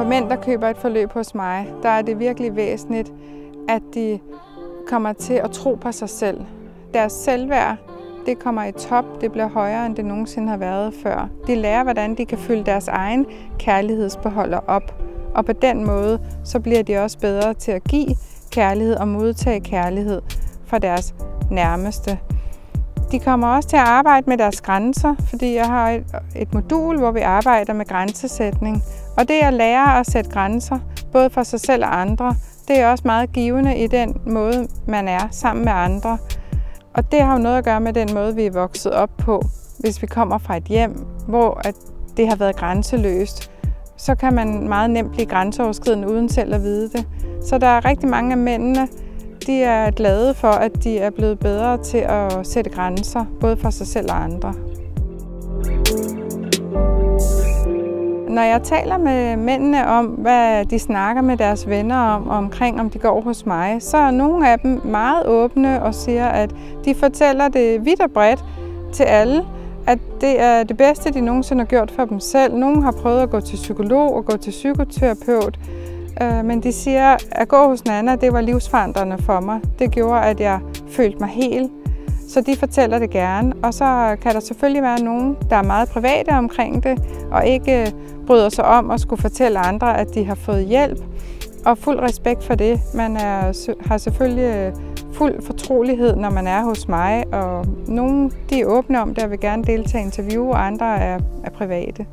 mænd, der køber et forløb hos mig, der er det virkelig væsentligt, at de kommer til at tro på sig selv. Deres selvværd, det kommer i top, det bliver højere, end det nogensinde har været før. De lærer, hvordan de kan fylde deres egen kærlighedsbeholder op. Og på den måde, så bliver de også bedre til at give kærlighed og modtage kærlighed fra deres nærmeste. De kommer også til at arbejde med deres grænser, fordi jeg har et modul, hvor vi arbejder med grænsesætning. Og det at lære at sætte grænser, både for sig selv og andre, det er også meget givende i den måde, man er sammen med andre. Og det har jo noget at gøre med den måde, vi er vokset op på. Hvis vi kommer fra et hjem, hvor det har været grænseløst, så kan man meget nemt blive grænseoverskridende uden selv at vide det. Så der er rigtig mange af mændene, de er glade for, at de er blevet bedre til at sætte grænser, både for sig selv og andre. Når jeg taler med mændene om, hvad de snakker med deres venner om de går hos mig, så er nogle af dem meget åbne og siger, at de fortæller det vidt og bredt til alle, at det er det bedste, de nogensinde har gjort for dem selv. Nogle har prøvet at gå til psykolog og gå til psykoterapeut, men de siger, at gå hos Nanna, det var livsforandrende for mig. Det gjorde, at jeg følte mig hel. Så de fortæller det gerne. Og så kan der selvfølgelig være nogen, der er meget private omkring det, og ikke bryder sig om at skulle fortælle andre, at de har fået hjælp. Og fuld respekt for det. Man har selvfølgelig fuld fortrolighed, når man er hos mig, og nogle de er åbne om det og vil gerne deltage i interview, og andre er private.